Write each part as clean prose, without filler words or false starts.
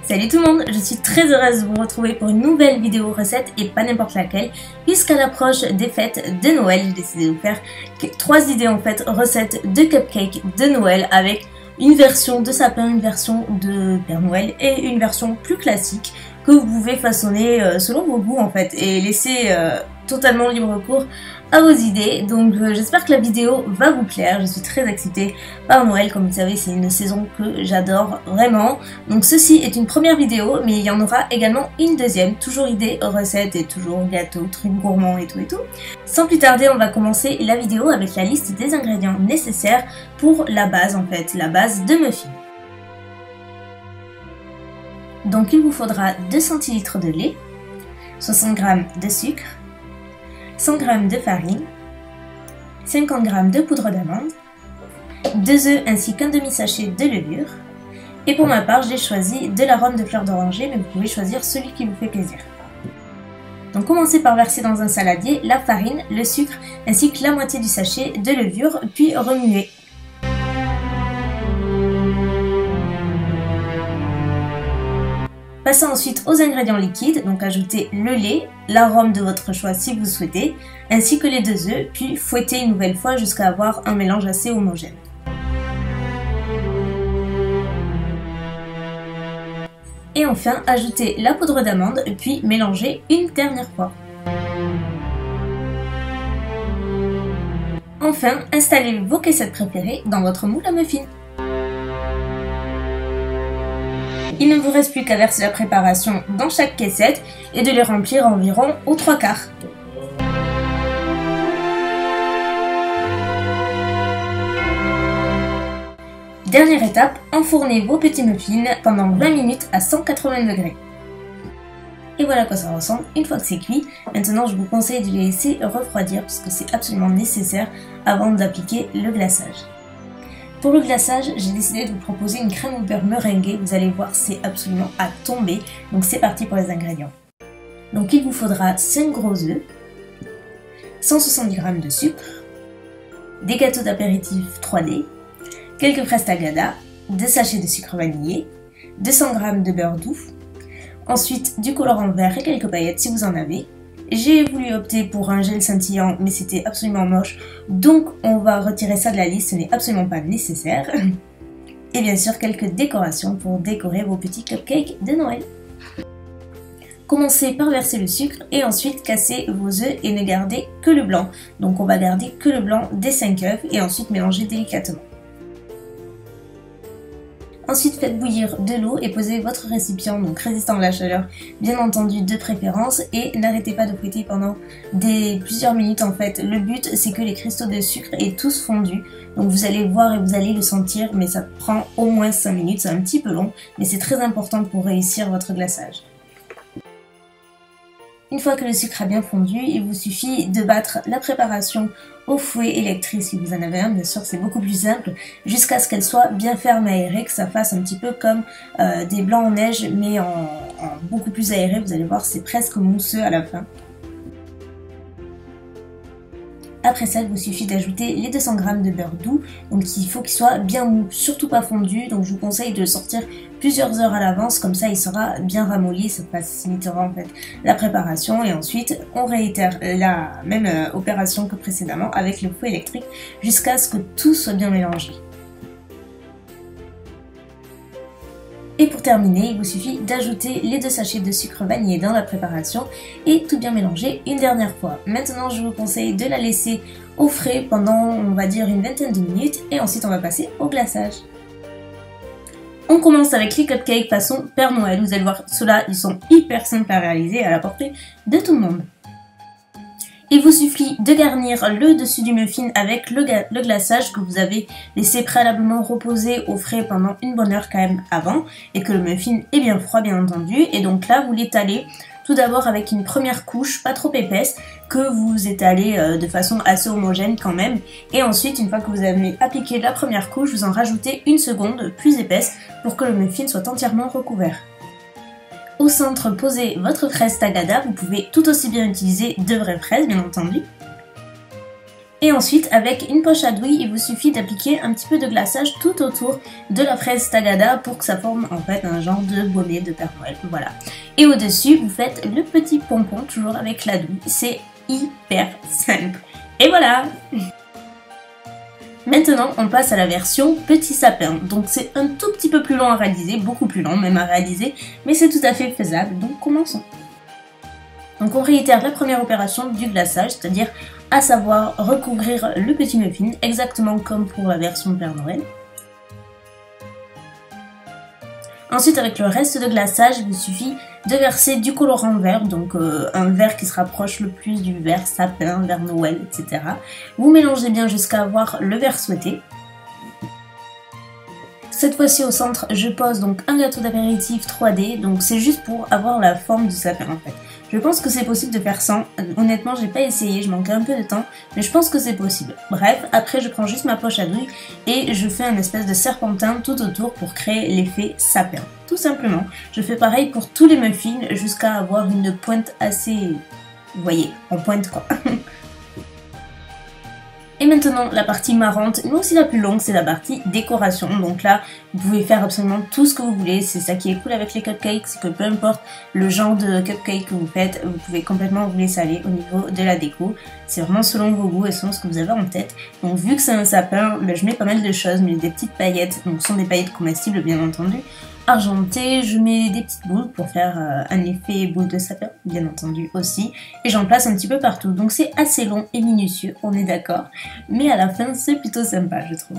Salut tout le monde, je suis très heureuse de vous retrouver pour une nouvelle vidéo recette et pas n'importe laquelle, puisqu'à l'approche des fêtes de Noël, j'ai décidé de vous faire 3 idées en fait, recettes de cupcakes de Noël avec une version de sapin, une version de Père Noël et une version plus classique que vous pouvez façonner selon vos goûts en fait et laisser totalement libre cours à vos idées. Donc j'espère que la vidéo va vous plaire, je suis très excitée par Noël, comme vous savez c'est une saison que j'adore vraiment. Donc ceci est une première vidéo, mais il y en aura également une deuxième, toujours idée, recette et toujours gâteau, trucs gourmands et tout et tout. Sans plus tarder, on va commencer la vidéo avec la liste des ingrédients nécessaires pour la base en fait, la base de muffins. Donc il vous faudra 2 centilitres de lait, 60 g de sucre, 100 g de farine, 50 g de poudre d'amande, 2 œufs ainsi qu'un demi-sachet de levure. Et pour ma part, j'ai choisi de l'arôme de fleur d'oranger, mais vous pouvez choisir celui qui vous fait plaisir. Donc commencez par verser dans un saladier la farine, le sucre ainsi que la moitié du sachet de levure, puis remuez. Passez ensuite aux ingrédients liquides, donc ajoutez le lait, l'arôme de votre choix si vous souhaitez, ainsi que les 2 œufs, puis fouettez une nouvelle fois jusqu'à avoir un mélange assez homogène. Et enfin, ajoutez la poudre d'amande, puis mélangez une dernière fois. Enfin, installez vos caissettes préférées dans votre moule à muffins. Il ne vous reste plus qu'à verser la préparation dans chaque caissette et de les remplir environ aux 3/4. Dernière étape, enfournez vos petits muffins pendant 20 minutes à 180 degrés. Et voilà à quoi ça ressemble une fois que c'est cuit. Maintenant, je vous conseille de les laisser refroidir parce que c'est absolument nécessaire avant d'appliquer le glaçage. Pour le glaçage, j'ai décidé de vous proposer une crème au beurre meringuée. Vous allez voir, c'est absolument à tomber. Donc c'est parti pour les ingrédients. Donc il vous faudra 5 gros œufs, 170 g de sucre, des gâteaux d'apéritif 3D, quelques fraises tagada, 2 sachets de sucre vanillé, 200 g de beurre doux, ensuite du colorant vert et quelques paillettes si vous en avez. J'ai voulu opter pour un gel scintillant, mais c'était absolument moche, donc on va retirer ça de la liste, ce n'est absolument pas nécessaire. Et bien sûr, quelques décorations pour décorer vos petits cupcakes de Noël. Commencez par verser le sucre et ensuite cassez vos œufs et ne gardez que le blanc. Donc on va garder que le blanc des 5 œufs et ensuite mélanger délicatement. Ensuite, faites bouillir de l'eau et posez votre récipient, donc résistant à la chaleur, bien entendu de préférence, et n'arrêtez pas de fouetter pendant plusieurs minutes en fait. Le but, c'est que les cristaux de sucre aient tous fondu, donc vous allez voir et vous allez le sentir, mais ça prend au moins 5 minutes, c'est un petit peu long, mais c'est très important pour réussir votre glaçage. Une fois que le sucre a bien fondu, il vous suffit de battre la préparation au fouet électrique si vous en avez un, bien sûr c'est beaucoup plus simple, jusqu'à ce qu'elle soit bien ferme et aérée, que ça fasse un petit peu comme des blancs en neige mais en beaucoup plus aéré. Vous allez voir, c'est presque mousseux à la fin. Après ça, il vous suffit d'ajouter les 200 g de beurre doux, donc il faut qu'il soit bien mou, surtout pas fondu, donc je vous conseille de le sortir plusieurs heures à l'avance, comme ça il sera bien ramolli, ça facilitera en fait la préparation, et ensuite on réitère la même opération que précédemment avec le fouet électrique jusqu'à ce que tout soit bien mélangé. Et pour terminer, il vous suffit d'ajouter les 2 sachets de sucre vanillé dans la préparation et tout bien mélanger une dernière fois. Maintenant, je vous conseille de la laisser au frais pendant, on va dire, une vingtaine de minutes et ensuite on va passer au glaçage. On commence avec les cupcakes façon Père Noël. Vous allez voir, ceux-là, ils sont hyper simples à réaliser et à la portée de tout le monde. Il vous suffit de garnir le dessus du muffin avec le glaçage que vous avez laissé préalablement reposer au frais pendant une bonne heure quand même avant, et que le muffin est bien froid bien entendu. Et donc là vous l'étalez tout d'abord avec une première couche pas trop épaisse que vous étalez de façon assez homogène quand même, et ensuite une fois que vous avez appliqué la première couche, vous en rajoutez une seconde plus épaisse pour que le muffin soit entièrement recouvert. Au centre, posez votre fraise tagada, vous pouvez tout aussi bien utiliser de vraies fraises bien entendu. Et ensuite, avec une poche à douille, il vous suffit d'appliquer un petit peu de glaçage tout autour de la fraise Tagada pour que ça forme en fait un genre de bonnet de Père Noël. Voilà. Et au-dessus, vous faites le petit pompon, toujours avec la douille. C'est hyper simple. Et voilà! Maintenant, on passe à la version petit sapin. Donc c'est un tout petit peu plus long à réaliser, beaucoup plus long même à réaliser, mais c'est tout à fait faisable, donc commençons. Donc on réitère la première opération du glaçage, c'est-à-dire à savoir recouvrir le petit muffin, exactement comme pour la version Père Noël. Ensuite, avec le reste de glaçage, il vous suffit de verser du colorant vert, donc un vert qui se rapproche le plus du vert sapin, vert Noël, etc. Vous mélangez bien jusqu'à avoir le vert souhaité. Cette fois-ci au centre, je pose donc un gâteau d'apéritif 3D, donc c'est juste pour avoir la forme du sapin en fait. Je pense que c'est possible de faire sans, honnêtement j'ai pas essayé, je manquais un peu de temps, mais je pense que c'est possible. Bref, après je prends juste ma poche à douille et je fais un espèce de serpentin tout autour pour créer l'effet sapin. Tout simplement, je fais pareil pour tous les muffins jusqu'à avoir une pointe assez, vous voyez, en pointe quoi. Et maintenant, la partie marrante, mais aussi la plus longue, c'est la partie décoration. Donc là, vous pouvez faire absolument tout ce que vous voulez. C'est ça qui est cool avec les cupcakes, c'est que peu importe le genre de cupcake que vous faites, vous pouvez complètement vous laisser aller au niveau de la déco. C'est vraiment selon vos goûts et selon ce que vous avez en tête. Donc vu que c'est un sapin, je mets pas mal de choses, mais des petites paillettes, donc ce sont des paillettes comestibles bien entendu. Argenté, je mets des petites boules pour faire un effet boule de sapin, bien entendu aussi, et j'en place un petit peu partout, donc c'est assez long et minutieux, on est d'accord, mais à la fin c'est plutôt sympa je trouve.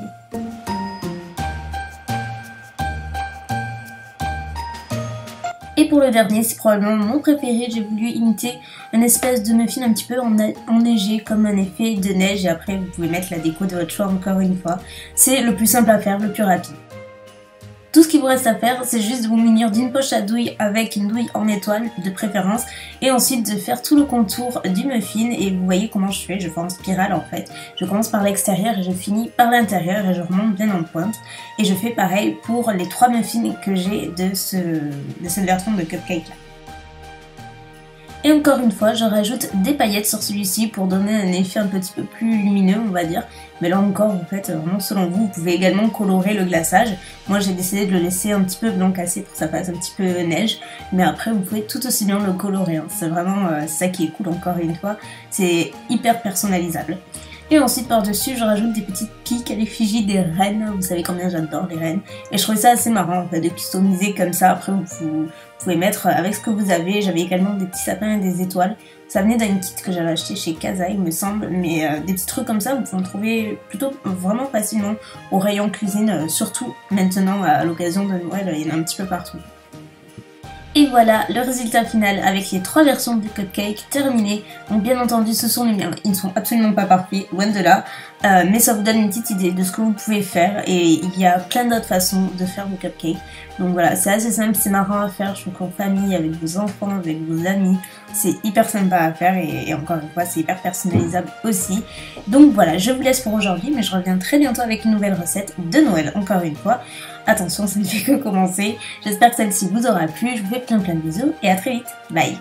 Et pour le dernier, c'est probablement mon préféré, j'ai voulu imiter une espèce de muffin un petit peu enneigé comme un effet de neige, et après vous pouvez mettre la déco de votre choix encore une fois, c'est le plus simple à faire, le plus rapide. Tout ce qu'il vous reste à faire, c'est juste de vous munir d'une poche à douille avec une douille en étoile de préférence et ensuite de faire tout le contour du muffin et vous voyez comment je fais, je fais en spirale en fait. Je commence par l'extérieur et je finis par l'intérieur et je remonte bien en pointe. Et je fais pareil pour les 3 muffins que j'ai de cette version de cupcake là. Et encore une fois, je rajoute des paillettes sur celui-ci pour donner un effet un petit peu plus lumineux, on va dire. Mais là encore, en fait, vraiment selon vous, vous pouvez également colorer le glaçage. Moi, j'ai décidé de le laisser un petit peu blanc cassé pour que ça fasse un petit peu neige. Mais après, vous pouvez tout aussi bien le colorer. Hein. C'est vraiment ça qui est cool, encore une fois. C'est hyper personnalisable. Et ensuite, par-dessus, je rajoute des petites piques à l'effigie des rennes. Vous savez combien j'adore les rennes. Et je trouvais ça assez marrant, en fait, de customiser comme ça. Après, vous pouvez mettre avec ce que vous avez. J'avais également des petits sapins et des étoiles. Ça venait d'un kit que j'avais acheté chez Casa, il me semble. Mais des petits trucs comme ça, vous pouvez en trouver plutôt vraiment facilement au rayon cuisine. Surtout maintenant, à l'occasion de Noël, il y en a un petit peu partout. Et voilà le résultat final avec les 3 versions du cupcake terminées. Donc bien entendu ce sont les miens, ils ne sont absolument pas parfaits, loin de là. Mais ça vous donne une petite idée de ce que vous pouvez faire et il y a plein d'autres façons de faire vos cupcakes. Donc voilà, c'est assez simple, c'est marrant à faire, je trouve qu'en famille, avec vos enfants, avec vos amis, c'est hyper sympa à faire et encore une fois c'est hyper personnalisable aussi. Donc voilà, je vous laisse pour aujourd'hui, mais je reviens très bientôt avec une nouvelle recette de Noël encore une fois. Attention, ça ne fait que commencer. J'espère que celle-ci vous aura plu. Je vous fais plein de bisous et à très vite. Bye!